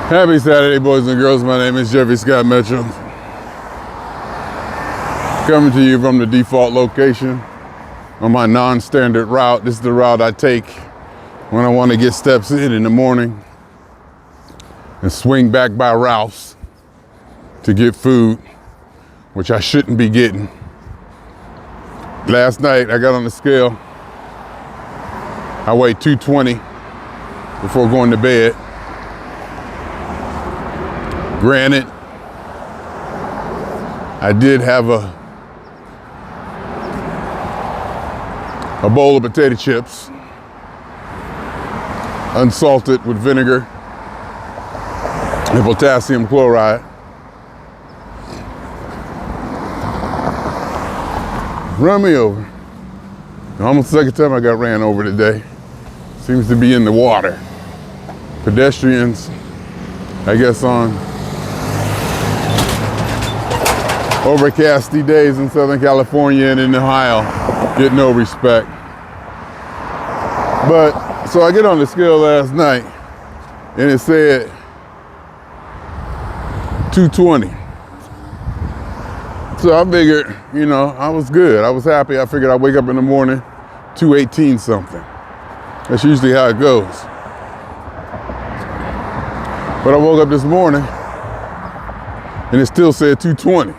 Happy Saturday, boys and girls. My name is Jeffery Scott Metro. Coming to you from the default location on my non-standard route. This is the route I take when I want to get steps in the morning and swing back by Ralph's to get food, which I shouldn't be getting. Last night I got on the scale. I weighed 220 before going to bed. Granted, I did have a bowl of potato chips, unsalted with vinegar and potassium chloride. Run me over. Almost the second time I got ran over today. Seems to be in the water. Pedestrians, I guess, on overcasty days in Southern California and in Ohio get no respect. But so I get on the scale last night and it said 220. So I figured, I was good. I was happy. I figured I'd wake up in the morning 218 something. That's usually how it goes. But I woke up this morning and it still said 220.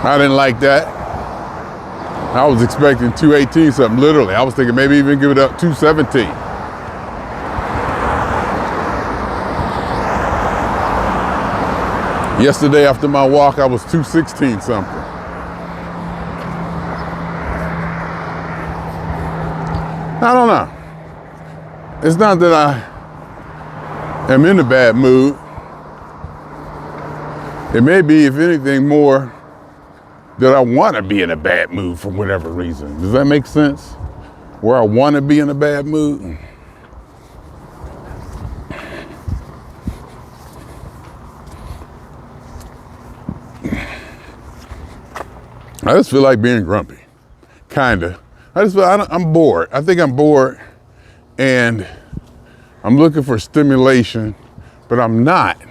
I didn't like that. I was expecting 218 something, literally. I was thinking maybe even give it up 217. Yesterday after my walk, I was 216 something. I don't know. It's not that I am in a bad mood. It may be, if anything, more that I want to be in a bad mood for whatever reason. Does that make sense? Where I want to be in a bad mood? I just feel like being grumpy, kinda. I'm bored. I think I'm bored and I'm looking for stimulation, but I'm not.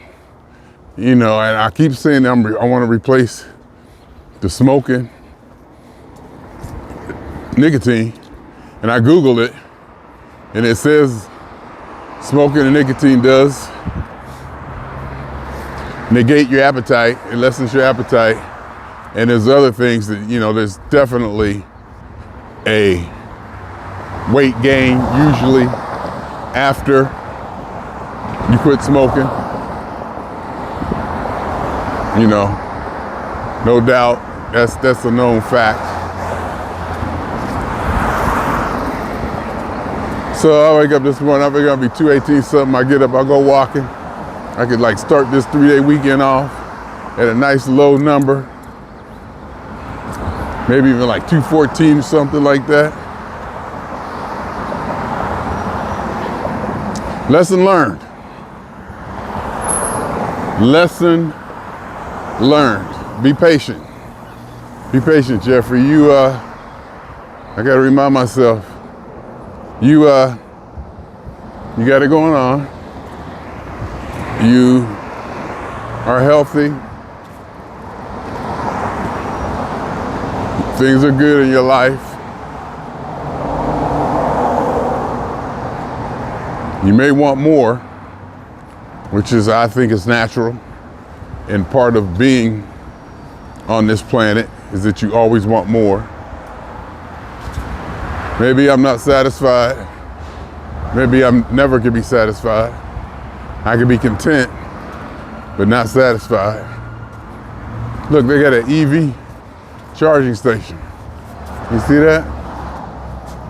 And I keep saying I want to replace the smoking, nicotine, and I Googled it, and it says smoking and nicotine does negate your appetite, it lessens your appetite, and there's other things that, there's definitely a weight gain, usually after you quit smoking, no doubt. That's a known fact. So I wake up this morning, I figure I'll be 218 something. I get up, I go walking. I could start this 3-day weekend off at a nice low number. Maybe even 214 or something like that. Lesson learned. Lesson learned. Be patient. Be patient, Jeffrey. I gotta remind myself, you got it going on. You are healthy. Things are good in your life. You may want more, which is, I think, is natural, and part of being on this planet is that you always want more. Maybe I'm not satisfied. Maybe I'm never could be satisfied. I could be content, but not satisfied. Look, they got an EV charging station. You see that?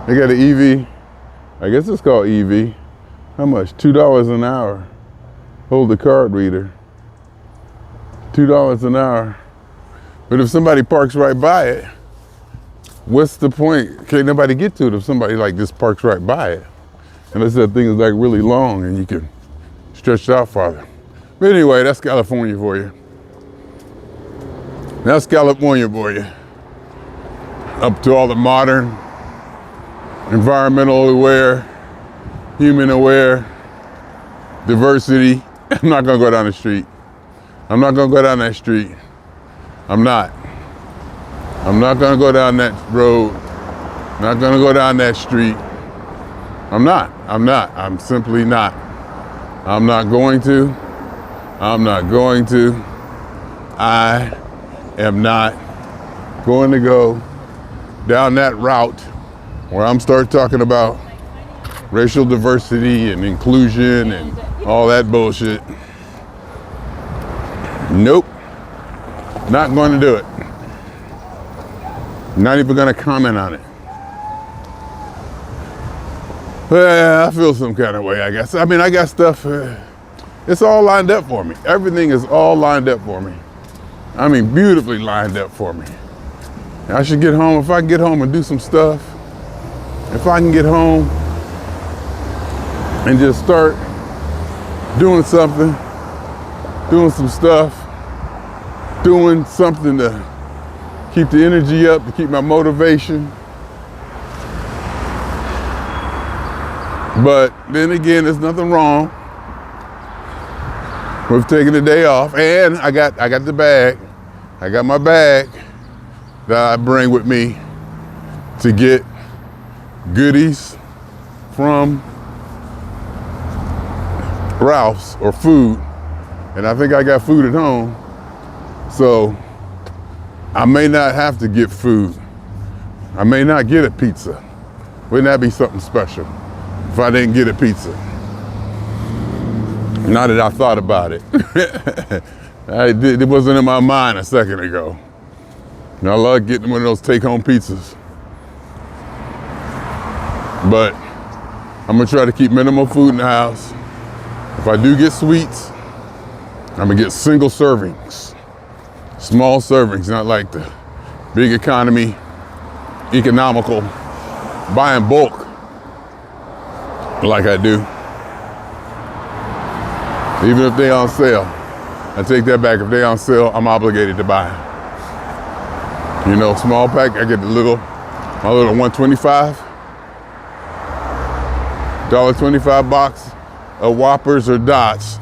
They got an EV, I guess it's called EV. How much? $2 an hour. Hold the card reader. $2 an hour. But if somebody parks right by it, what's the point? Can't nobody get to it if somebody just parks right by it. Unless that thing is really long and you can stretch it out farther. But anyway, that's California for you. That's California for you. Up to all the modern environmental aware, human aware, diversity. I'm not gonna go down the street. I'm not gonna go down that street. I'm not. I'm not gonna go down that road. I'm not gonna go down that street. I'm not. I'm simply not. I'm not going to. I'm not going to. I am not going to go down that route where I'm start talking about racial diversity and inclusion and all that bullshit. Nope. Not going to do it. Not even going to comment on it. Well, I feel some kind of way, I guess. I mean, I got stuff, it's all lined up for me. Everything is all lined up for me. I mean, beautifully lined up for me. I should get home. If I can get home and do some stuff, if I can get home and just start doing something, doing some stuff, doing something to keep the energy up, to keep my motivation. But then again, there's nothing wrong with taking a day off. And I got the bag. I got my bag that I bring with me to get goodies from Ralph's or food. And I think I got food at home. So I may not have to get food. I may not get a pizza. Wouldn't that be something special if I didn't get a pizza? Now that I thought about it. It wasn't in my mind a second ago. And I love getting one of those take-home pizzas. But I'm gonna try to keep minimal food in the house. If I do get sweets, I'm gonna get single servings. Small servings, not like the big economy, economical, buy in bulk like I do. Even if they're on sale, I take that back. If they're on sale, I'm obligated to buy. You know, small pack, I get my little $1.25 box of Whoppers or Dots.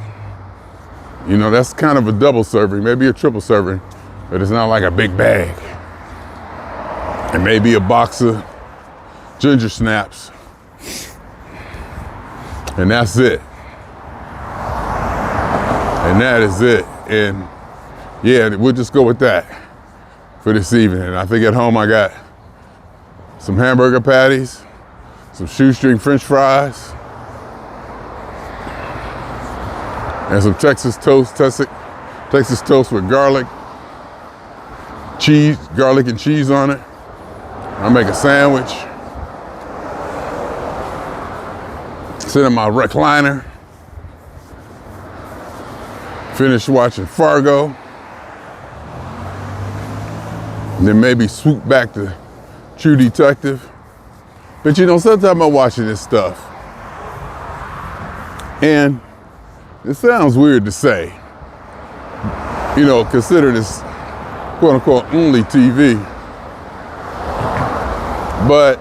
You know, that's kind of a double serving, maybe a triple serving, but it's not like a big bag. And maybe a box of ginger snaps. And that's it. And that is it. And yeah, we'll just go with that for this evening. And I think at home I got some hamburger patties, some shoestring French fries, and some Texas toast with garlic and cheese on it. I'll make a sandwich, sit in my recliner, finish watching Fargo, and then maybe swoop back to True Detective. But you know, sometimes I'm watching this stuff, and it sounds weird to say, you know, consider this quote unquote only TV, but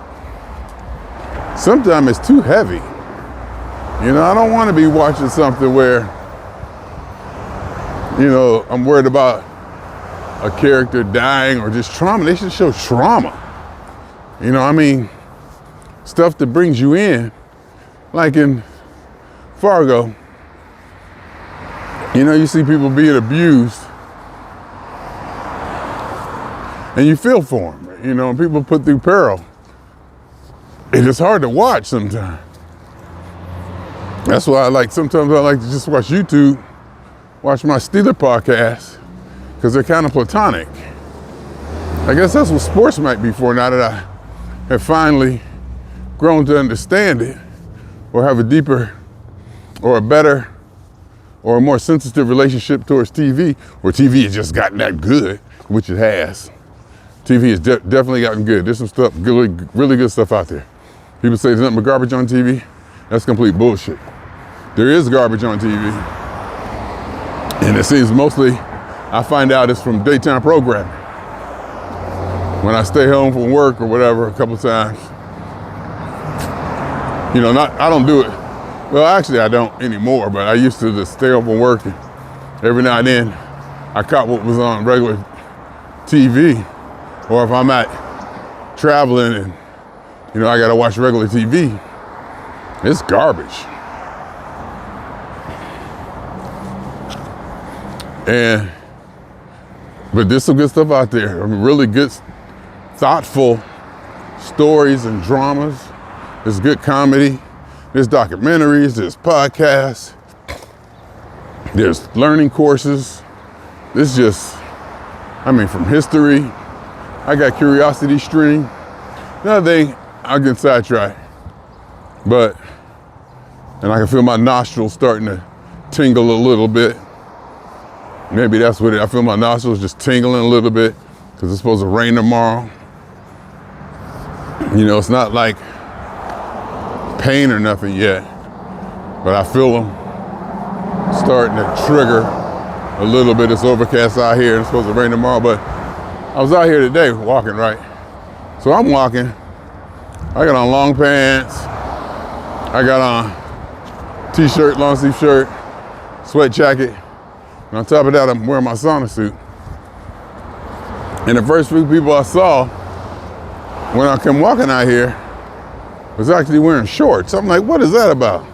sometimes it's too heavy. You know, I don't want to be watching something where, you know, I'm worried about a character dying or just trauma. They should show trauma. You know, I mean, stuff that brings you in, like in Fargo. You know, you see people being abused and you feel for them, you know, and people put through peril. It's just hard to watch sometimes. That's why sometimes I like to just watch YouTube, watch my Steeler podcast, because they're kind of platonic. I guess that's what sports might be for now that I have finally grown to understand it, or have a deeper or a better or a more sensitive relationship towards TV, where TV has just gotten that good, which it has. TV has definitely gotten good. There's some stuff, really good stuff out there. People say there's nothing but garbage on TV. That's complete bullshit. There is garbage on TV. And it seems mostly, I find out it's from daytime programming. When I stay home from work or whatever a couple of times, You know, I don't do it. Well, actually, I don't anymore, but I used to just stay up and work. And every now and then, I caught what was on regular TV. Or if I'm at traveling and, you know, I gotta watch regular TV, it's garbage. But there's some good stuff out there. I mean, really good, thoughtful stories and dramas. There's good comedy. There's documentaries. There's podcasts. There's learning courses. It's just, I mean, from history. I got Curiosity Stream. Another thing, I get sidetracked. And I can feel my nostrils starting to tingle a little bit. Maybe that's what I feel my nostrils just tingling a little bit because it's supposed to rain tomorrow. You know, it's not like pain or nothing yet, but I feel them starting to trigger a little bit. It's overcast out here and it's supposed to rain tomorrow, but I was out here today walking, right? So I'm walking, I got on long pants, I got on t-shirt, long sleeve shirt, sweat jacket, and on top of that, I'm wearing my sauna suit. And the first few people I saw when I come walking out here was actually wearing shorts. I'm like, what is that about?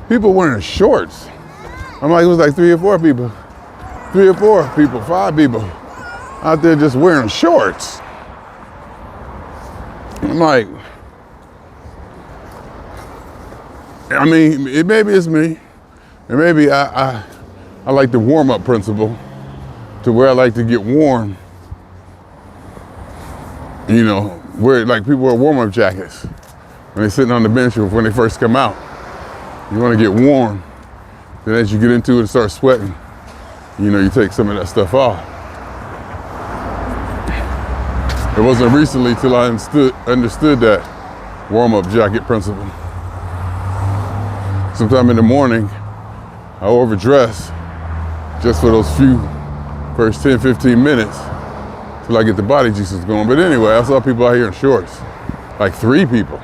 People wearing shorts. I'm like, it was like 3 or 4 people, 5 people out there just wearing shorts. I'm like, I mean, maybe it's me, and maybe I like the warm-up principle to where I like to get warm. You know, where like people wear warm-up jackets when they're sitting on the bench or when they first come out. You want to get warm. Then as you get into it and start sweating, you know, you take some of that stuff off. It wasn't recently till I understood that warm-up jacket principle. Sometime in the morning, I overdress just for those first 10, 15 minutes till I get the body juices going. But anyway, I saw people out here in shorts, like 3 people.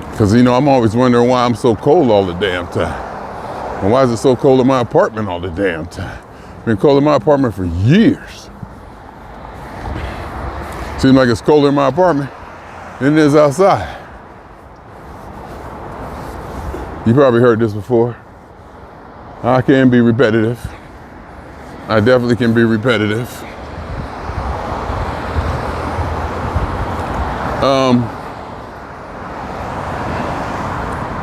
Because, you know, I'm always wondering why I'm so cold all the damn time. And why is it so cold in my apartment all the damn time? It's been cold in my apartment for years. Seems like it's colder in my apartment than it is outside. You probably heard this before. I can be repetitive. I definitely can be repetitive.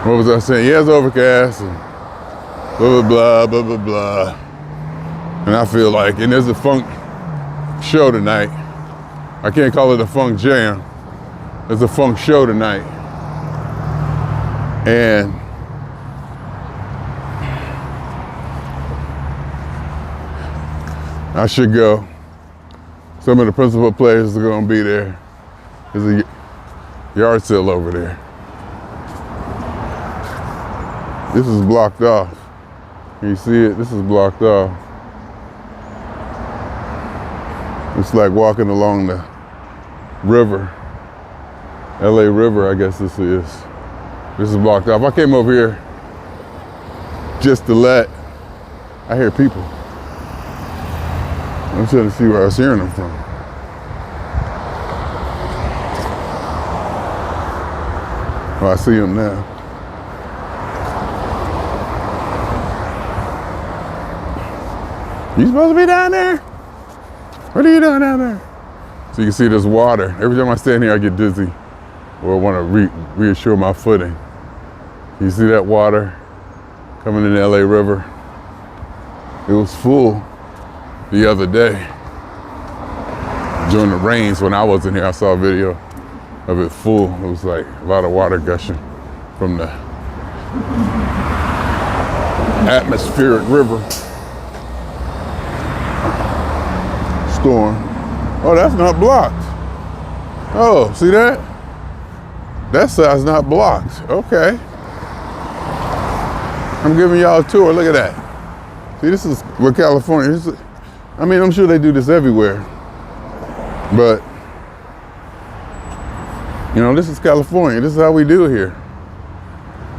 What was I saying? Yeah, it's overcast and blah, blah, blah, blah, blah, blah. And I feel like, and there's a funk show tonight. I can't call it a funk jam. There's a funk show tonight. And I should go. Some of the principal players are gonna be there. There's a yard sale over there. This is blocked off. Can you see it? This is blocked off. It's like walking along the river. LA River, I guess this is. This is blocked off. I came over here just to I hear people. I'm trying to see where I was hearing them from. Oh, I see them now. You supposed to be down there? What are you doing down there? So you can see there's water. Every time I stand here, I get dizzy or I want to reassure my footing. You see that water coming in the LA River? It was full the other day. During the rains when I wasn't here, I saw a video of it full. It was like a lot of water gushing from the atmospheric river storm. Oh, that's not blocked. Oh, see that? That side's not blocked. Okay. I'm giving y'all a tour. Look at that. See, this is what California is. I mean, I'm sure they do this everywhere. But, you know, this is California. This is how we do it here.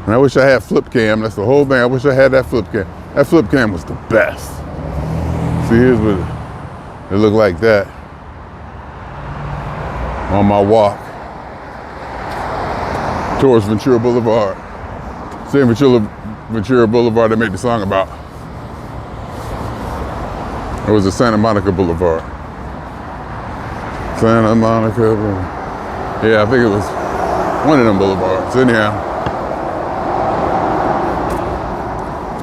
And I wish I had flip cam. That's the whole thing. I wish I had that flip cam. That flip cam was the best. See, here's what it looked like that on my walk towards Ventura Boulevard. Same Ventura Boulevard they made the song about. It was the Santa Monica Boulevard. Santa Monica Boulevard. Yeah, I think it was one of them boulevards. Anyhow.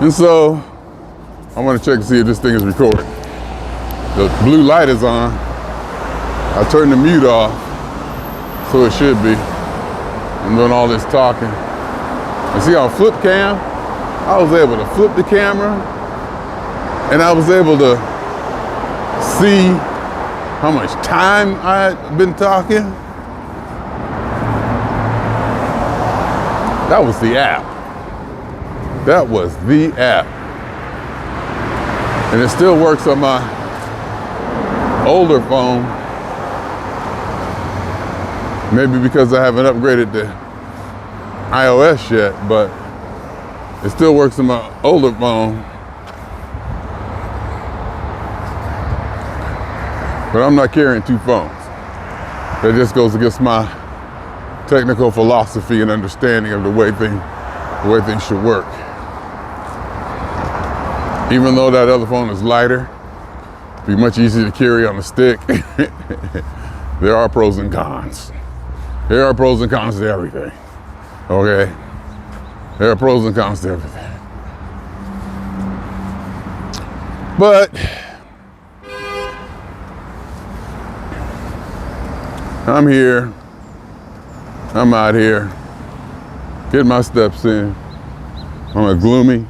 And so, I want to check to see if this thing is recording. The blue light is on. I turned the mute off, so it should be. I'm doing all this talking. And see on flip cam, I was able to flip the camera, and I was able to see how much time I had been talking. That was the app. That was the app. And it still works on my older phone. Maybe because I haven't upgraded to iOS yet, but it still works on my older phone. But I'm not carrying two phones. That just goes against my technical philosophy and understanding of the way things should work. Even though that other phone is lighter, be much easier to carry on the stick, there are pros and cons. There are pros and cons to everything, okay? There are pros and cons to everything. But I'm here, I'm out here, getting my steps in on a gloomy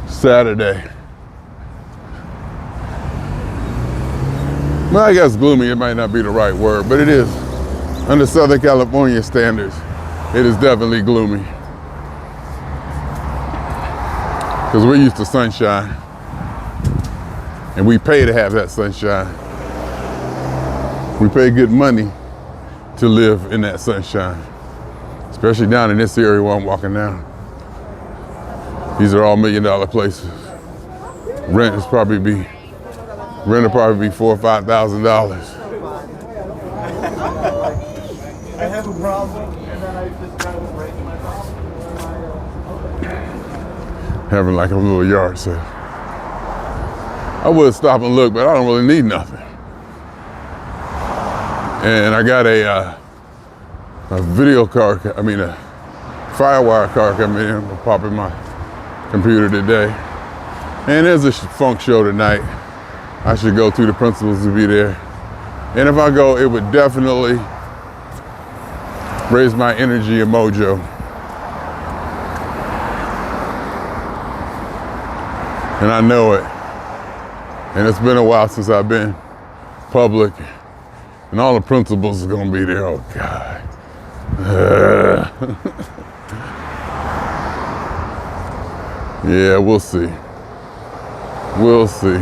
Saturday. Well, I guess gloomy, it might not be the right word, but it is. Under Southern California standards, it is definitely gloomy. Because we're used to sunshine, and we pay to have that sunshine. We pay good money to live in that sunshine, especially down in this area where I'm walking now. These are all $1 million places. Rent will probably be $4,000 or $5,000. I have a problem, and then I just got to break my problem. Having like a little yard sale. I would stop and look, but I don't really need nothing. And I got a video card, a FireWire card coming in. I'll pop in my computer today. And there's a funk show tonight. I should go to. The principals will be there. And if I go, it would definitely raise my energy and mojo. And I know it. And it's been a while since I've been public. And all the principals are gonna be there. Oh God. Yeah, we'll see. We'll see.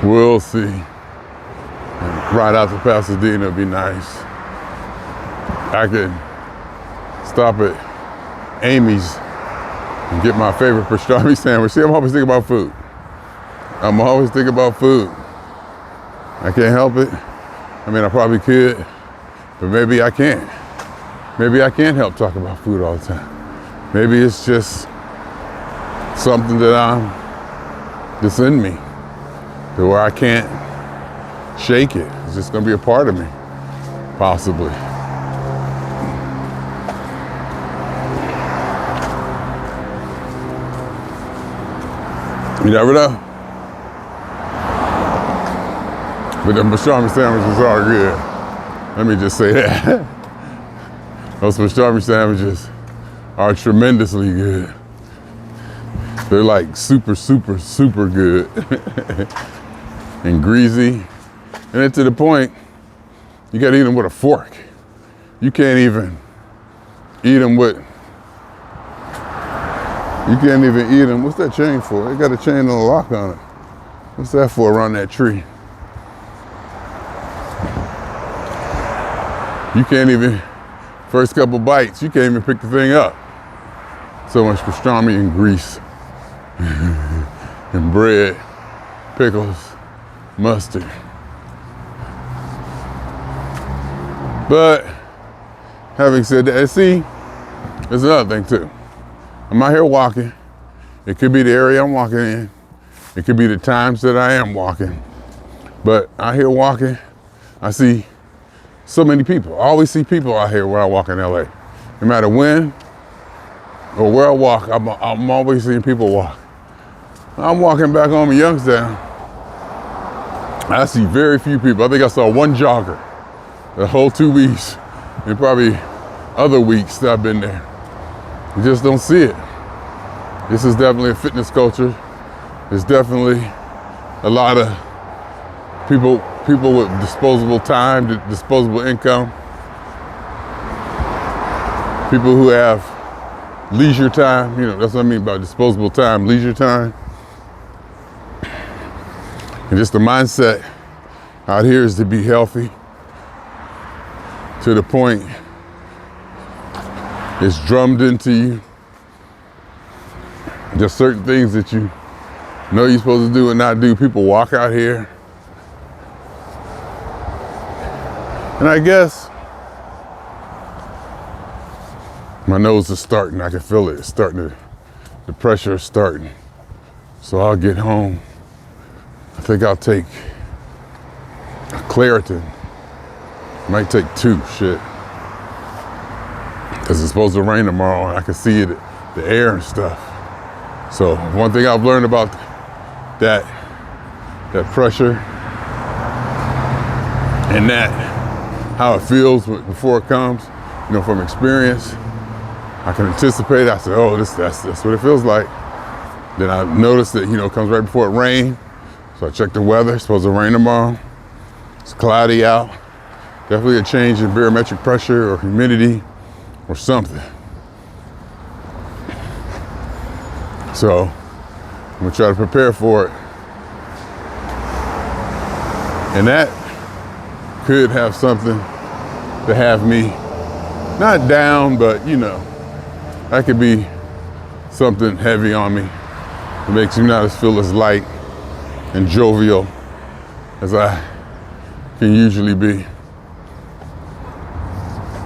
We'll see. And right out to Pasadena would be nice. I could stop at Amy's and get my favorite pastrami sandwich. See, I'm always thinking about food. I'm always thinking about food. I can't help it. I probably could, but maybe I can't. Maybe I can't help talk about food all the time. Maybe it's just something that's in me, to where I can't shake it. It's just gonna be a part of me, possibly. You never know. But the pastrami sandwiches are good. Let me just say that. Those pastrami sandwiches are tremendously good. They're like super, super, super good. And greasy. And then to the point, you gotta eat them with a fork. You can't even eat them with, you can't even eat them. What's that chain for? It got a chain and a lock on it. What's that for around that tree? You can't even, first couple bites, you can't even pick the thing up. So much pastrami and grease and bread, pickles, mustard. But having said that, see, there's another thing too. I'm out here walking. It could be the area I'm walking in. It could be the times that I am walking. But out here walking, I see so many people. I always see people out here when I walk in LA. No matter when or where I walk, I'm always seeing people walk. I'm walking back home in Youngstown. I see very few people. I think I saw one jogger the whole 2 weeks, and probably other weeks that I've been there. You just don't see it. This is definitely a fitness culture. There's definitely a lot of people with disposable time, disposable income. People who have leisure time, that's what I mean by disposable time, leisure time. And just the mindset out here is to be healthy to the point it's drummed into you. Just certain things that you know you're supposed to do and not do. People walk out here. And I guess my nose is starting. I can feel it. It's starting to, the pressure is starting. So I'll get home. I think I'll take a Claritin. Might take 2, shit. Because it's supposed to rain tomorrow and I can see it, the air and stuff. So one thing I've learned about that pressure and how it feels before it comes, from experience, I can anticipate. I said, oh, that's what it feels like. Then I noticed that, it comes right before it rains. So I checked the weather. It's supposed to rain tomorrow. It's cloudy out. Definitely a change in barometric pressure or humidity or something. So I'm gonna try to prepare for it. And that could have something to have me not down, but that could be something heavy on me. It makes me not feel as light and jovial as I can usually be.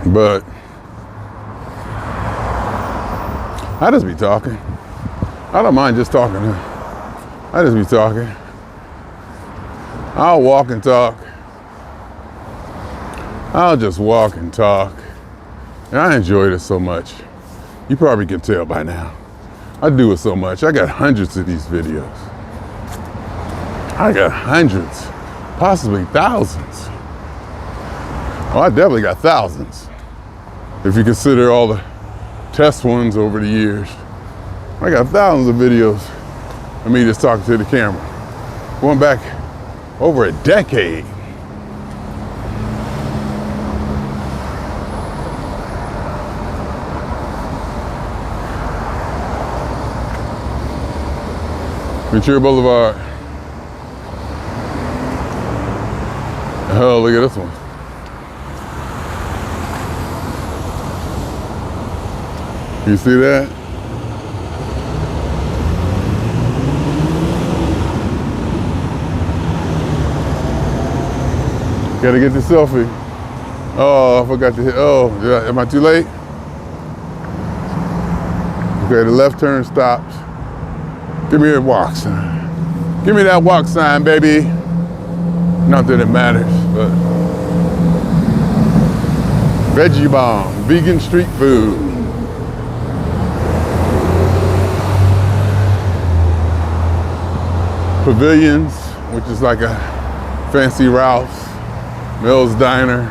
But I just be talking. I don't mind just talking. I just be talking. I'll walk and talk. I'll just walk and talk. And I enjoy this so much. You probably can tell by now. I do it so much. I got hundreds of these videos. I got hundreds, possibly thousands. Oh, I definitely got thousands. If you consider all the test ones over the years. I got thousands of videos of me just talking to the camera. Going back over a decade. Ventura Boulevard. Oh, look at this one. You see that? Gotta get the selfie. Oh, I forgot to hit. Oh, am I too late? Okay, the left turn stops. Give me a walk sign. Give me that walk sign, baby. Not that it matters, but. Veggie Bomb, vegan street food. Pavilions, which is like a fancy Ralph's, Mel's Diner.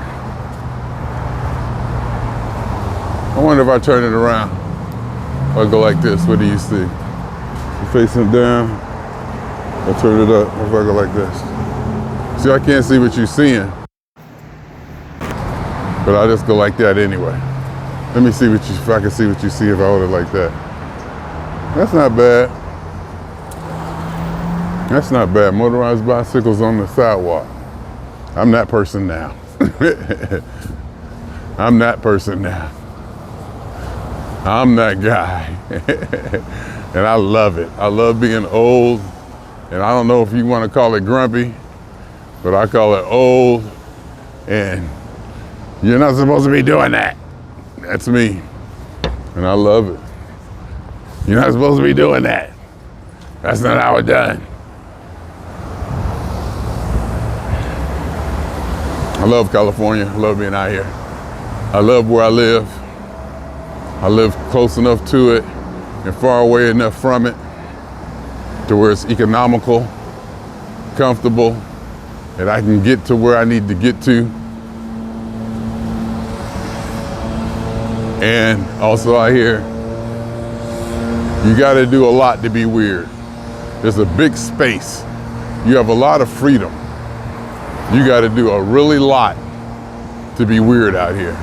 I wonder if I turn it around. I'll go like this, what do you see? You facing down, I'll turn it up, if I go like this. See, I can't see what you're seeing, but I'll just go like that anyway. Let me see if I can see what you see if I hold it like that. That's not bad. That's not bad. Motorized bicycles on the sidewalk. I'm that person now. I'm that person now. I'm that guy. And I love it. I love being old. And I don't know if you want to call it grumpy, but I call it old. And you're not supposed to be doing that. That's me. And I love it. You're not supposed to be doing that. That's not how it's done. I love California. I love being out here. I love where I live. I live close enough to it and far away enough from it to where it's economical, comfortable, and I can get to where I need to get to. And also out here, you gotta do a lot to be weird. There's a big space. You have a lot of freedom. You gotta do a really lot to be weird out here.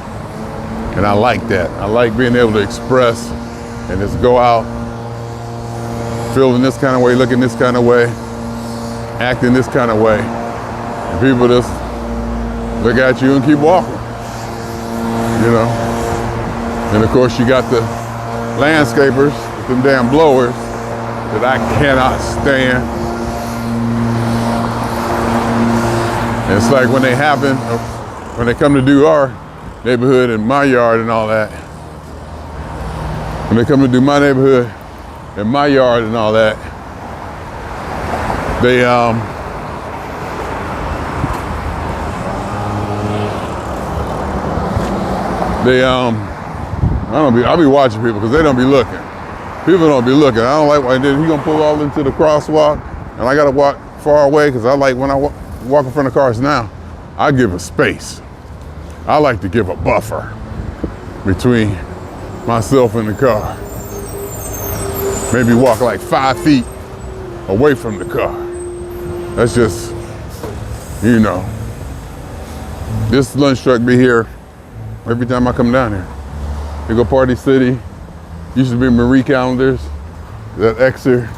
And I like that. I like being able to express and just go out, feeling this kind of way, looking this kind of way, acting this kind of way. And people just look at you and keep walking, you know? And of course you got the landscapers with them damn blowers that I cannot stand. And it's like when they happen, when they come to do our neighborhood and my yard and all that, when they come to do my neighborhood and my yard and all that, they I'll be watching people because they don't be looking. People don't be looking. I don't like why he gonna pull all into the crosswalk and I gotta walk far away because I like when I walk in front of cars now, I give a space. I like to give a buffer between myself and the car. Maybe walk like 5 feet away from the car. That's just, you know. This lunch truck be here every time I come down here. They go Party City. Used to be Marie Callender's. That Xer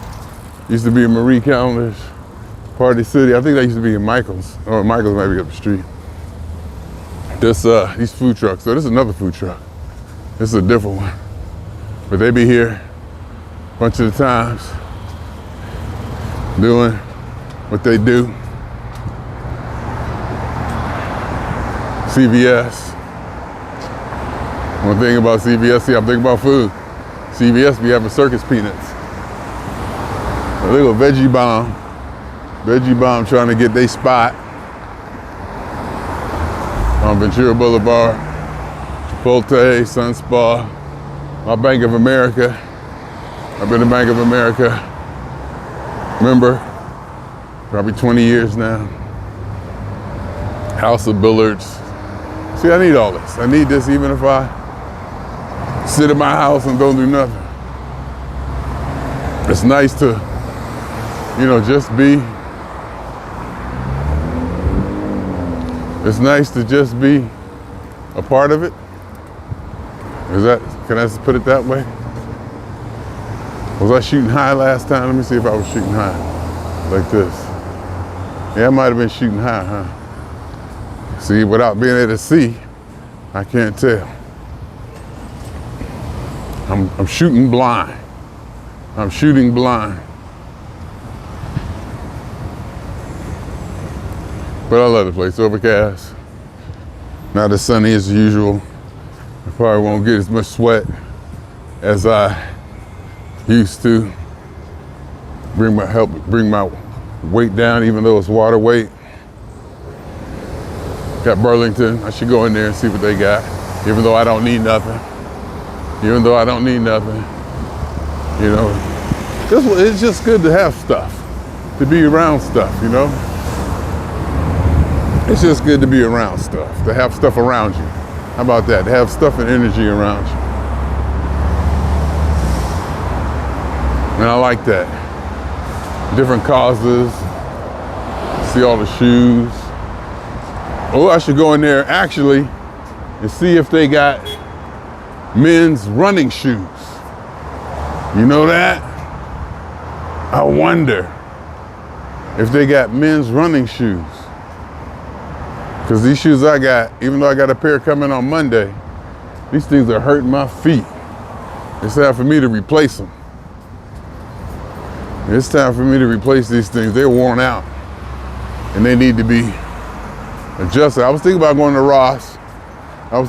used to be in Marie Callender's. Party City. I think that used to be in Michael's. Or Michael's might be up the street. These food trucks. So this is another food truck. This is a different one. But they be here a bunch of the times doing what they do. CVS. One thing about CVS, see, I'm thinking about food. CVS be having circus peanuts. A little veggie bomb. Veggie bomb trying to get their spot on Ventura Boulevard, Chipotle, Sun Spa, my Bank of America. I've been to Bank of America, member, probably 20 years now. House of Billards. See, I need all this. I need this even if I sit in my house and don't do nothing. It's nice to, you know, just be. It's nice to just be a part of it. Can I just put it that way? Was I shooting high last time? Let me see if I was shooting high, like this. Yeah, I might have been shooting high, huh? See, without being able to see, I can't tell. I'm shooting blind. I'm shooting blind. But I love the place, overcast. Not as sunny as usual. I probably won't get as much sweat as I used to. Help bring my weight down, even though it's water weight. Got Burlington, I should go in there and see what they got, even though I don't need nothing. Even though I don't need nothing. You know, it's just good to have stuff, to be around stuff, you know? It's just good to be around stuff, to have stuff around you. How about that? To have stuff and energy around you. And I like that. Different causes. See all the shoes. Oh, I should go in there actually and see if they got men's running shoes. You know that? I wonder if they got men's running shoes. Because these shoes I got, even though I got a pair coming on Monday, these things are hurting my feet. It's time for me to replace them. It's time for me to replace these things. They're worn out and they need to be adjusted. I was thinking about going to Ross. Or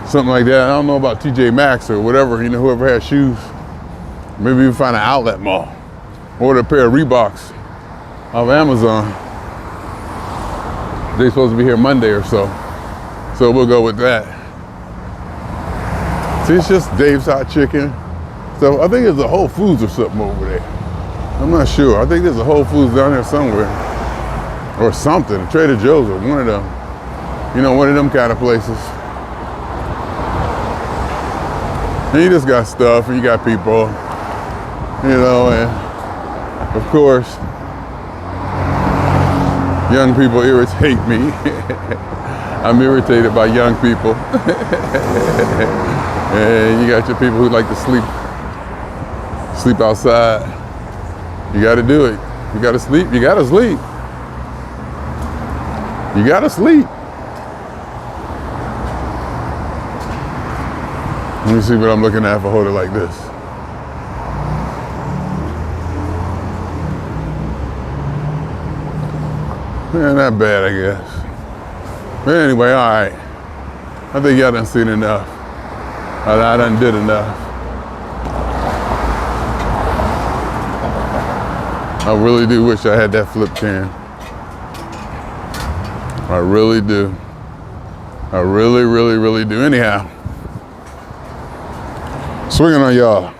something like that. I don't know about TJ Maxx or whatever, whoever has shoes. Maybe we can find an outlet mall. Order a pair of Reeboks off Amazon. They're supposed to be here Monday or so. So we'll go with that. See, it's just Dave's Hot Chicken. So I think there's a Whole Foods or something over there. I'm not sure. I think there's a Whole Foods down there somewhere. Or something, a Trader Joe's or one of them. One of them kind of places. And you just got stuff and you got people, and of course, young people irritate me. I'm irritated by young people. And you got your people who like to sleep outside. You got to do it. You got to sleep. You got to sleep. You got to sleep. Let me see what I'm looking at if I hold it like this. Yeah, not bad, I guess. But anyway, all right. I think y'all done seen enough. I done did enough. I really do wish I had that flip can. I really do. I really, really, really do. Anyhow, swinging on y'all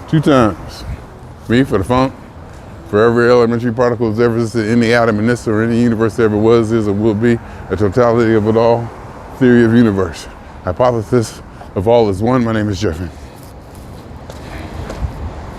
2 times. Me for the funk. For every elementary particle that ever existed in any atom in this or any universe that ever was, is, or will be, a totality of it all. Theory of universe. Hypothesis of all is one. My name is Jeffery.